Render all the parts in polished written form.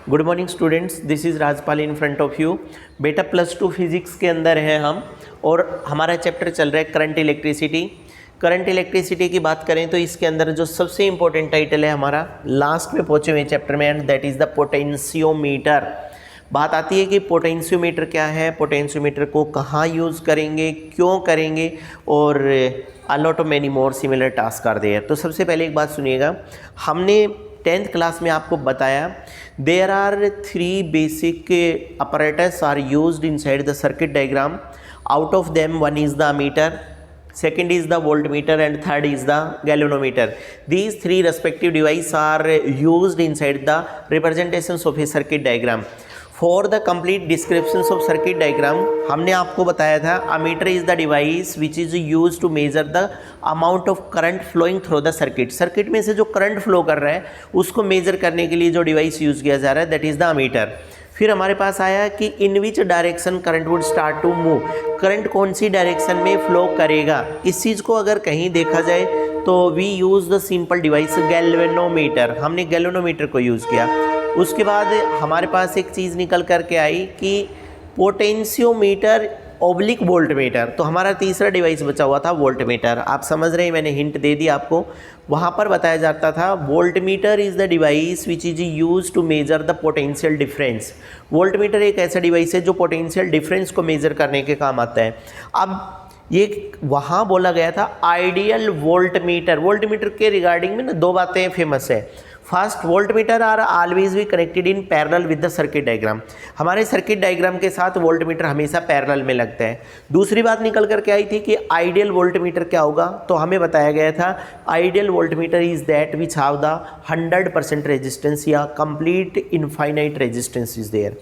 Good morning students, this is Rajpal in front of you. बेटा +2 physics के अंदर है हम, और हमारा चैप्टर चल रहा है करंट इलेक्ट्रिसिटी। करंट इलेक्ट्रिसिटी की बात करें तो इसके अंदर जो सबसे इंपॉर्टेंट टाइटल है हमारा, लास्ट में पहुंचे हुए चैप्टर में, and that is the potentiometer. बात आती है कि पोटेंशियोमीटर क्या है, पोटेंशियोमीटर को कहाँ यूज़ करेंगे, क्यों करेंगे, और a lot of many more similar task are there. तो सबसे पहले एक बात सुनिएगा, हमने 10th क्लास में आपको बताया there are 3 basic apparatus are used inside the circuit diagram. Out of them one is the ammeter, second is the voltmeter, and third is the galvanometer. These 3 respective devices are used inside the representations of a circuit diagram. For the complete descriptions of circuit diagram, हमने आपको बताया था ammeter is the device which is used to measure the amount of current flowing through the circuit. Circuit में से जो current flow कर रहा है उसको मेजर करने के लिए जो डिवाइस यूज़ किया जा रहा है, दैट इज़ द अमीटर। फिर हमारे पास आया कि in which direction current would start to move, current कौन सी डायरेक्शन में फ्लो करेगा। इस चीज़ को अगर कहीं देखा जाए तो we use the simple device galvanometer, हमने गैल्वेनोमीटर को यूज़ किया। उसके बाद हमारे पास एक चीज़ निकल करके आई कि पोटेंशियोमीटर ओब्लिक वोल्टमीटर, तो हमारा तीसरा डिवाइस बचा हुआ था वोल्टमीटर। आप समझ रहे हैं, मैंने हिंट दे दी आपको। वहाँ पर बताया जाता था voltmeter is the device which is use to measure the potential difference. Voltmeter एक ऐसा डिवाइस है जो पोटेंशियल डिफरेंस को मेजर करने के काम आता है। अब ये वहाँ बोला गया था आइडियल वोल्टमीटर। वोल्टमीटर के रिगार्डिंग में ना 2 बातें फेमस है। First, voltmeter are always be connected in parallel with the circuit diagram. हमारे सर्किट डायग्राम के साथ वोल्टमीटर हमेशा पैरेलल में लगता है। दूसरी बात निकल करके आई थी कि आइडियल वोल्टमीटर क्या होगा, तो हमें बताया गया था ideal voltmeter is that which have the 100% resistance या complete infinite resistance is there.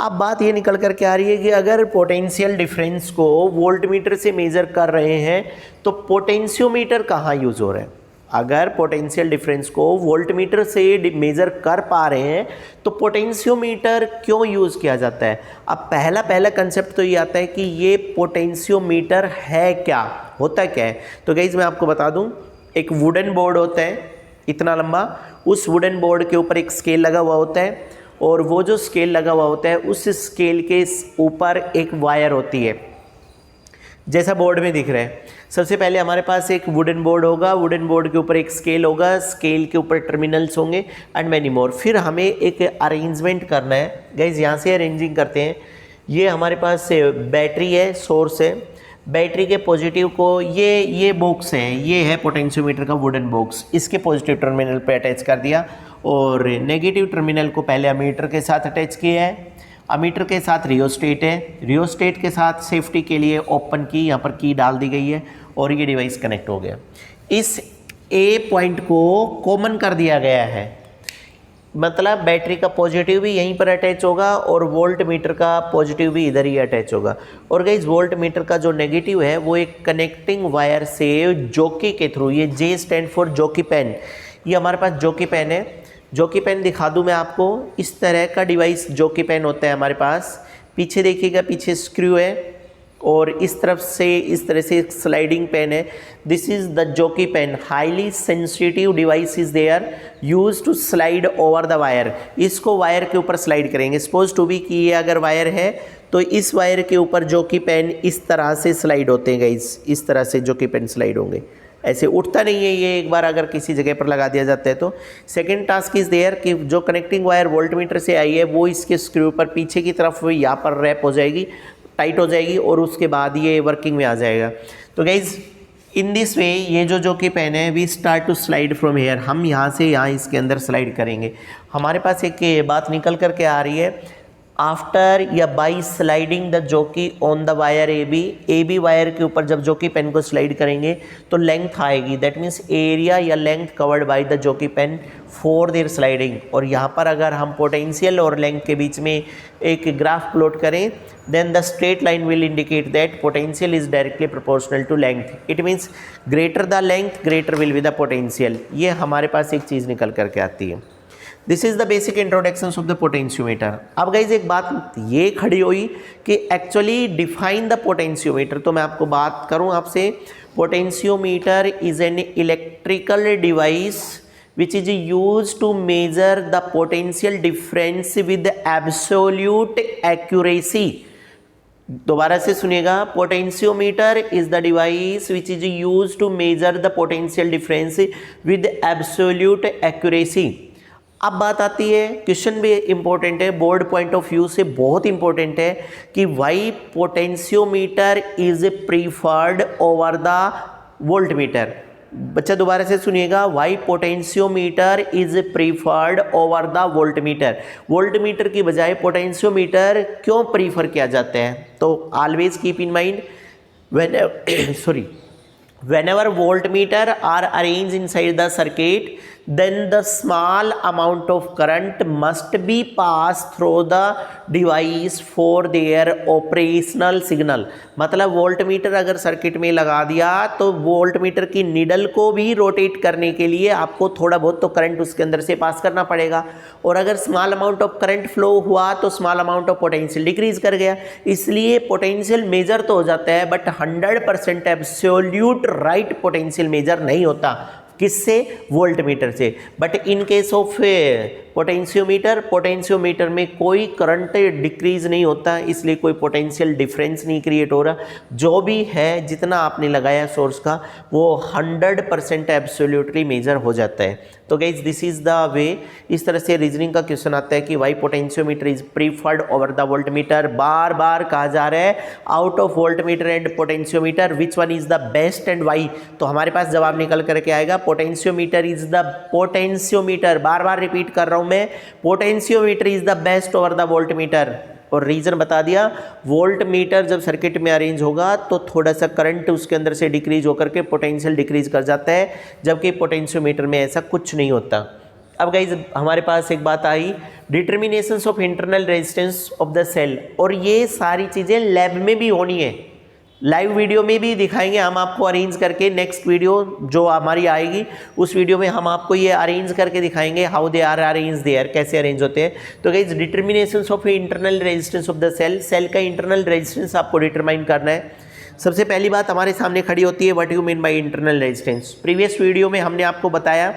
अब बात ये निकल कर के आ रही है कि अगर पोटेंशियल डिफरेंस को वोल्टमीटर से मेज़र कर रहे हैं तो पोटेंशियोमीटर कहाँ यूज़ हो रहा है। अगर पोटेंशियल डिफरेंस को वोल्टमीटर से मेज़र कर पा रहे हैं तो पोटेंशियोमीटर क्यों यूज़ किया जाता है। अब पहला कंसेप्ट तो ये आता है कि ये पोटेंशियोमीटर है क्या, होता क्या है। तो गाइस मैं आपको बता दूं, एक वुडन बोर्ड होता है इतना लंबा, उस वुडन बोर्ड के ऊपर एक स्केल लगा हुआ होता है, और वो जो स्केल लगा हुआ होता है उस स्केल के ऊपर एक वायर होती है, जैसा बोर्ड में दिख रहा है। सबसे पहले हमारे पास एक वुडन बोर्ड होगा, वुडन बोर्ड के ऊपर एक स्केल होगा, स्केल के ऊपर टर्मिनल्स होंगे एंड मैनी मोर। फिर हमें एक अरेंजमेंट करना है। गाइज यहाँ से अरेंजिंग करते हैं। ये हमारे पास बैटरी है, सोर्स है। बैटरी के पॉजिटिव को ये बॉक्स है, ये है पोटेंशियोमीटर का वुडन बॉक्स, इसके पॉजिटिव टर्मिनल पे अटैच कर दिया, और नेगेटिव टर्मिनल को पहले अमीटर के साथ अटैच किया है। अमीटर के साथ रियोस्टेट है, रियोस्टेट के साथ सेफ्टी के लिए ओपन की, यहाँ पर की डाल दी गई है, और ये डिवाइस कनेक्ट हो गया। इस ए पॉइंट को कॉमन कर दिया गया है, मतलब बैटरी का पॉजिटिव भी यहीं पर अटैच होगा और वोल्ट मीटर का पॉजिटिव भी इधर ही अटैच होगा। और गाइस वोल्ट मीटर का जो नेगेटिव है वो एक कनेक्टिंग वायर से जॉकी के थ्रू, ये जे स्टैंड फॉर जॉकी पेन, ये हमारे पास जॉकी पेन है। जॉकी पेन दिखा दूं मैं आपको, इस तरह का डिवाइस जॉकी पेन होता है हमारे पास। पीछे देखिएगा, पीछे स्क्रू है, और इस तरफ से इस तरह से स्लाइडिंग पेन है। This is the jockey pen, highly sensitive device is there use to slide over the wire. इसको वायर के ऊपर स्लाइड करेंगे। सपोज टू बी कि ये अगर वायर है तो इस वायर के ऊपर जॉकी पेन इस तरह से स्लाइड होते हैं गाइस, इस तरह से जॉकी पेन स्लाइड होंगे। ऐसे उठता नहीं है ये, एक बार अगर किसी जगह पर लगा दिया जाता है तो। सेकेंड टास्क इज देयर कि जो कनेक्टिंग वायर वोल्टमीटर से आई है वो इसके स्क्रू पर पीछे की तरफ यहाँ पर रैप हो जाएगी, टाइट हो जाएगी, और उसके बाद ये वर्किंग में आ जाएगा। तो गाइज इन दिस वे ये जो जॉकी पेन है we start to slide from here, हम यहाँ से यहाँ इसके अंदर स्लाइड करेंगे। हमारे पास एक बात निकल करके आ रही है, आफ्टर या by sliding the jockey on the wire A B wire के ऊपर जब जॉकी पेन को स्लाइड करेंगे तो लेंथ आएगी, दैट मीन्स एरिया या length covered by the jockey pen for their sliding. और यहाँ पर अगर हम पोटेंशियल और लेंथ के बीच में एक ग्राफ प्लॉट करें, then the straight line will indicate that potential is directly proportional to length. It means greater the length, greater will be the potential. ये हमारे पास एक चीज़ निकल करके आती है। This is the basic introduction of the potentiometer. अब guys एक बात ये खड़ी हुई कि एक्चुअली डिफाइन द पोटेंशियोमीटर। तो मैं आपको बात करूँ आपसे, potentiometer is an electrical device which is used to measure the potential difference with absolute accuracy. दोबारा से सुनिएगा, potentiometer is the device which is use to measure the potential difference with absolute accuracy. अब बात आती है, question भी important है, board point of view से बहुत इंपॉर्टेंट है कि why potentiometer is preferred over the voltmeter. बच्चा दोबारा से सुनिएगा, why potentiometer is preferred over the voltmeter. Voltmeter की बजाय पोटेंशियोमीटर क्यों प्रीफर किया जाता है? तो always keep in mind whenever voltmeter are arranged inside the circuit, then the small amount of current must be passed through the device for their operational signal। मतलब voltmeter अगर circuit में लगा दिया तो वोल्टमीटर की निडल को भी rotate करने के लिए आपको थोड़ा बहुत तो करंट उसके अंदर से पास करना पड़ेगा, और अगर small amount of current flow हुआ तो small amount of potential decrease कर गया। इसलिए पोटेंशियल मेजर तो हो जाता है, but 100% absolute right potential measure नहीं होता। किससे? वोल्टमीटर से। But in case of potentiometer में कोई करंट डिक्रीज नहीं होता, इसलिए कोई पोटेंशियल डिफरेंस नहीं क्रिएट हो रहा। जो भी है, जितना आपने लगाया सोर्स का, वो 100% एब्सोल्यूटली मेजर हो जाता है। तो guys this is the way. इस तरह से रीजनिंग का क्वेश्चन आता है कि why potentiometer is preferred over the voltmeter. बार बार कहा जा रहा है out of voltmeter and potentiometer which one is the best and why. तो हमारे पास जवाब निकल करके आएगा पोटेंशियोमीटर इज द पोटेंशियोमीटर, बार बार रिपीट कर रहा हूं मैं, potentiometer is the best over the voltmeter. और रीजन बता दिया, वोल्टमीटर जब सर्किट में अरेंज होगा तो थोड़ा सा करंट उसके अंदर से डिक्रीज होकर के पोटेंशियल डिक्रीज कर जाता है, जबकि पोटेंशियोमीटर में ऐसा कुछ नहीं होता। अब गाइज हमारे पास एक बात आई, determinations of internal resistance of the cell, और ये सारी चीज़ें लैब में भी होनी है, लाइव वीडियो में भी दिखाएंगे हम आपको अरेंज करके। नेक्स्ट वीडियो जो हमारी आएगी उस वीडियो में हम आपको ये अरेंज करके दिखाएंगे, how they are arrange there, कैसे अरेंज होते हैं। तो guys determinations of internal resistance of the cell, cell का इंटरनल रेजिस्टेंस आपको डिटरमाइन करना है। सबसे पहली बात हमारे सामने खड़ी होती है, what you mean by internal resistance. Previous video में हमने आपको बताया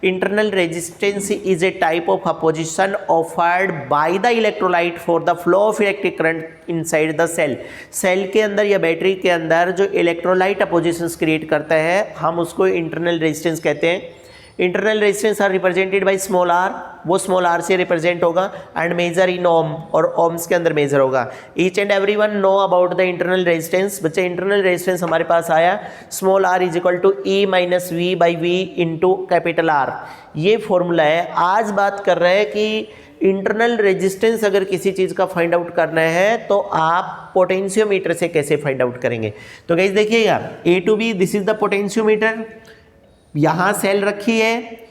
internal resistance is a type of opposition offered by the electrolyte for the flow of electric current inside the cell। Cell के अंदर या बैटरी के अंदर जो इलेक्ट्रोलाइट अपोजिशंस क्रिएट करता है, हम उसको इंटरनल रेजिस्टेंस कहते हैं। Internal resistance are represented by small r, वो स्मॉल आर से रिप्रेजेंट होगा, एंड मेजर इन ओम, और ओम्स के अंदर मेजर होगा। Each and every one know about the internal resistance. बच्चे इंटरनल रेजिस्टेंस हमारे पास आया, small r is equal to E minus V by V into capital R, ये फॉर्मूला है। आज बात कर रहे हैं कि इंटरनल रेजिस्टेंस अगर किसी चीज़ का फाइंड आउट करना है तो आप पोटेंशियोमीटर से कैसे फाइंड आउट करेंगे। तो गाइस देखिएगा, A to B this is the potentiometer, यहाँ सेल रखी है,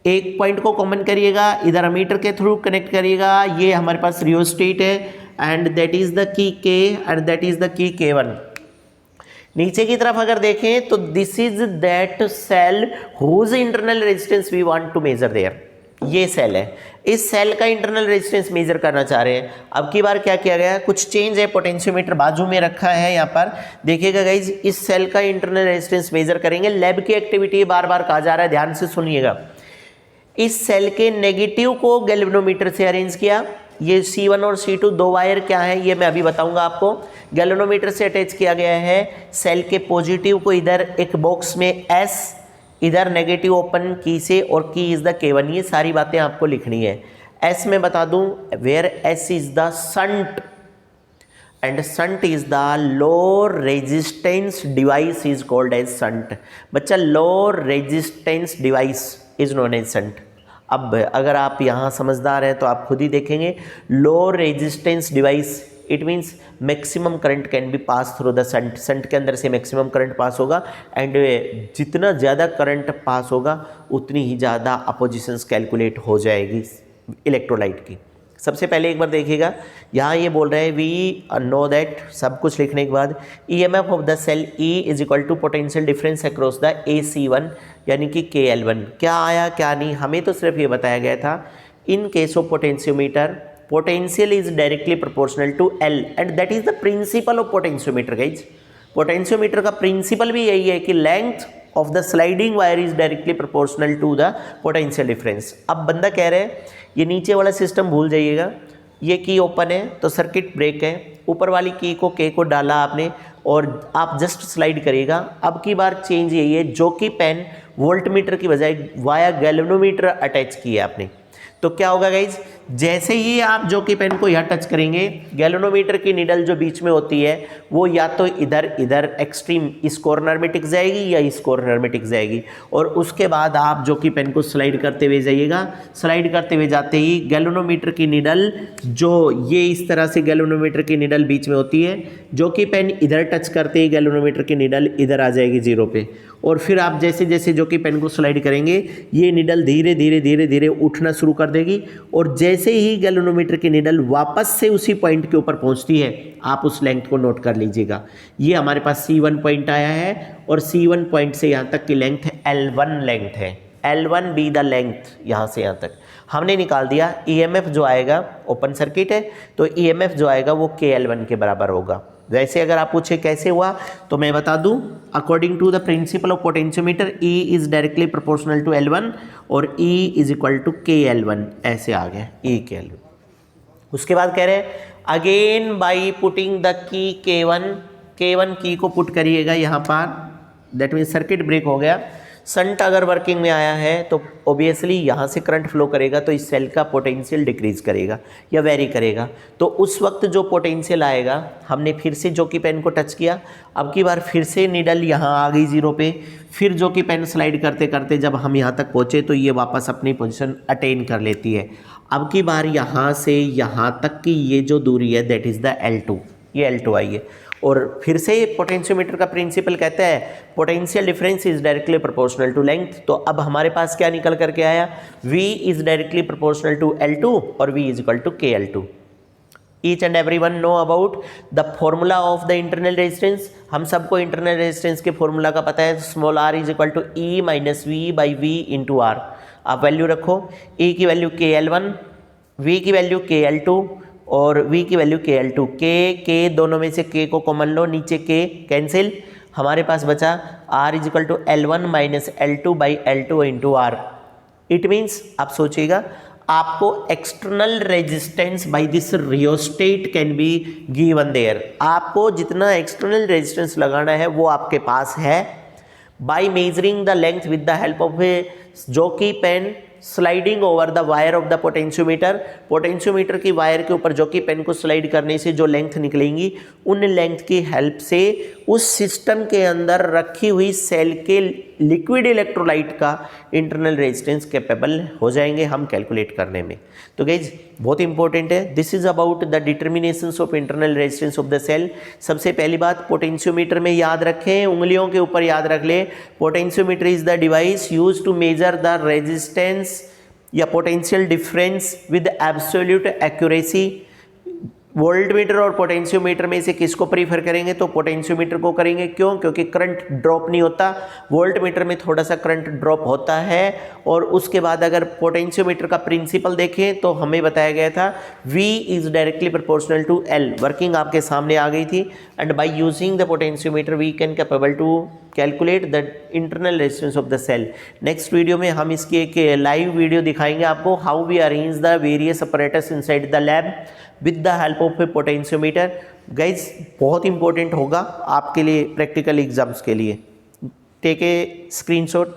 एक पॉइंट को कॉमन करिएगा, इधर अमीटर के थ्रू कनेक्ट करिएगा, ये हमारे पास रियोस्टेट है, and that is the key के, and that is the key K1। नीचे की तरफ अगर देखें तो this is that cell whose internal resistance we want to measure there. ये सेल है, इस सेल का इंटरनल रेजिस्टेंस मेजर करना चाह रहे हैं। अब की बार क्या किया गया, कुछ चेंज है, पोटेंशियोमीटर बाजू में रखा है, यहाँ पर देखिएगा गाइज, इस सेल का इंटरनल रेजिस्टेंस मेजर करेंगे। लैब की एक्टिविटी बार बार कहा जा रहा है, ध्यान से सुनिएगा। इस सेल के नेगेटिव को गैल्वेनोमीटर से अरेंज किया, ये C1 और C2 दो वायर क्या है ये मैं अभी बताऊंगा आपको। गैल्वेनोमीटर से अटैच किया गया है, सेल के पॉजिटिव को इधर एक बॉक्स में S, इधर नेगेटिव ओपन की से, और की इज द K1, ये सारी बातें आपको लिखनी है। S में बता दूं, where S is the shunt and shunt is the low resistance device is called as shunt. बच्चा low resistance device is known as shunt. अब अगर आप यहाँ समझदार हैं तो आप खुद ही देखेंगे, लो resistance device it means maximum current can be pass through the shunt, shunt के अंदर से मैक्सिमम करंट पास होगा, एंड जितना ज़्यादा करंट पास होगा उतनी ही ज़्यादा अपोजिशंस कैलकुलेट हो जाएगी इलेक्ट्रोलाइट की। सबसे पहले एक बार देखिएगा, यहाँ ये बोल रहे हैं वी नो दैट, सब कुछ लिखने के बाद EMF of the cell E is equal to potential difference across the AC1 यानी कि KL1। क्या आया क्या नहीं, हमें तो सिर्फ ये बताया गया था, इन case of potentiometer potential is directly proportional to L and that is the principle of potentiometer guys। Potentiometer का प्रिंसिपल भी यही है कि length of the sliding wire is directly proportional to the potential difference. अब बंदा कह रहे हैं ये नीचे वाला सिस्टम भूल जाइएगा, ये की ओपन है तो सर्किट ब्रेक है, ऊपर वाली की को के को डाला आपने और आप जस्ट स्लाइड करिएगा। अब की बार चेंज यही है, जो कि पेन वोल्टमीटर की बजाय वाया गैल्वेनोमीटर अटैच किया आपने, तो क्या होगा गाइज, जैसे ही आप जो कि पेन को यहाँ टच करेंगे, गैल्वेनोमीटर की निडल जो बीच में होती है वो या तो इधर एक्सट्रीम इस कॉर्नर में टिक जाएगी या इस कॉर्नर में टिक जाएगी, और उसके बाद आप जो कि पेन को स्लाइड करते हुए जाइएगा। स्लाइड करते हुए जाते ही गैल्वेनोमीटर की निडल जो ये इस तरह से गैल्वेनोमीटर की निडल बीच में होती है, जो कि पेन इधर टच करते ही गैल्वेनोमीटर की निडल इधर आ जाएगी 0 पे, और फिर आप जैसे जैसे जो कि पेन को स्लाइड करेंगे ये निडल धीरे धीरे उठना शुरू कर देगी, और जैसे ही गैल्वेनोमीटर की निडल वापस से उसी पॉइंट के ऊपर पहुंचती है, आप उस लेंथ को नोट कर लीजिएगा। ये हमारे पास C1 पॉइंट आया है और C1 पॉइंट से यहाँ तक की लेंथ L1 लेंथ है। L1 बी द लेंथ यहाँ से यहाँ तक हमने निकाल दिया। EMF जो आएगा, ओपन सर्किट है तो EMF जो आएगा वो KL1 के बराबर होगा। वैसे अगर आप पूछे कैसे हुआ तो मैं बता दूं, according to the principle of potentiometer E is directly proportional to L1 और E is equal to KL1, ऐसे आ गया E KL1। उसके बाद कह रहे हैं again by putting the key K1 की को पुट करिएगा यहाँ पर, दैट मीन्स सर्किट ब्रेक हो गया। संट अगर वर्किंग में आया है तो ऑब्वियसली यहाँ से करंट फ्लो करेगा तो इस सेल का पोटेंशियल डिक्रीज करेगा या वेरी करेगा, तो उस वक्त जो पोटेंशियल आएगा, हमने फिर से जो कि पेन को टच किया, अब की बार फिर से निडल यहाँ आ गई 0 पे, फिर जो कि पेन स्लाइड करते करते जब हम यहाँ तक पहुँचे तो ये वापस अपनी पोजीशन अटेन कर लेती है। अब की बार यहाँ से यहाँ तक की ये जो दूरी है दैट इज़ द L2, ये L2 आई है, और फिर से पोटेंशियोमीटर का प्रिंसिपल कहता है potential difference is directly proportional to length. तो अब हमारे पास क्या निकल करके आया, V is directly proportional to L2 और V is equal to KL2। Each and every one know about the formula of the internal resistance. हम सबको इंटरनल रेजिस्टेंस के फॉर्मूला का पता है, small r is equal to E minus V by V into R। आप value रखो, E की value KL1, V की वैल्यू KL2 और V की वैल्यू KL2। K दोनों में से K को कॉमन लो, नीचे K कैंसिल, हमारे पास बचा R is equal to L1 minus L2 by L2 into R। It means आप सोचिएगा, आपको external resistance by this rheostat can be given there. आपको जितना एक्सटर्नल रेजिस्टेंस लगाना है वो आपके पास है, by measuring the length with the help of a jockey pen sliding over the wire of the potentiometer. Potentiometer की वायर के ऊपर जॉकी पेन को स्लाइड करने से जो लेंथ निकलेंगी, उन लेंथ की हेल्प से उस सिस्टम के अंदर रखी हुई सेल के लिक्विड इलेक्ट्रोलाइट का इंटरनल रेजिस्टेंस कैपेबल हो जाएंगे हम कैलकुलेट करने में। तो गाइज बहुत इंपॉर्टेंट है, this is about the determinations of internal resistance of the cell. सबसे पहली बात पोटेंशियोमीटर में याद रखें, उंगलियों के ऊपर याद रख ले, potentiometer is the device used to measure the resistance या potential difference with absolute accuracy. Voltmeter और पोटेंशियोमीटर में से किसको प्रीफर करेंगे, तो पोटेंशियोमीटर को करेंगे। क्यों? क्योंकि करंट ड्रॉप नहीं होता, वोल्टमीटर में थोड़ा सा करंट ड्रॉप होता है। और उसके बाद अगर पोटेंशियोमीटर का प्रिंसिपल देखें तो हमें बताया गया था V is directly proportional to L। Working आपके सामने आ गई थी, and by using the potentiometer we can capable to calculate the internal resistance of the cell. Next video में हम इसकी एक लाइव वीडियो दिखाएंगे आपको, how we arrange the various apparatus inside the lab with the help of a potentiometer. Guys बहुत important होगा आपके लिए प्रैक्टिकल एग्जाम्स के लिए। Take a screenshot.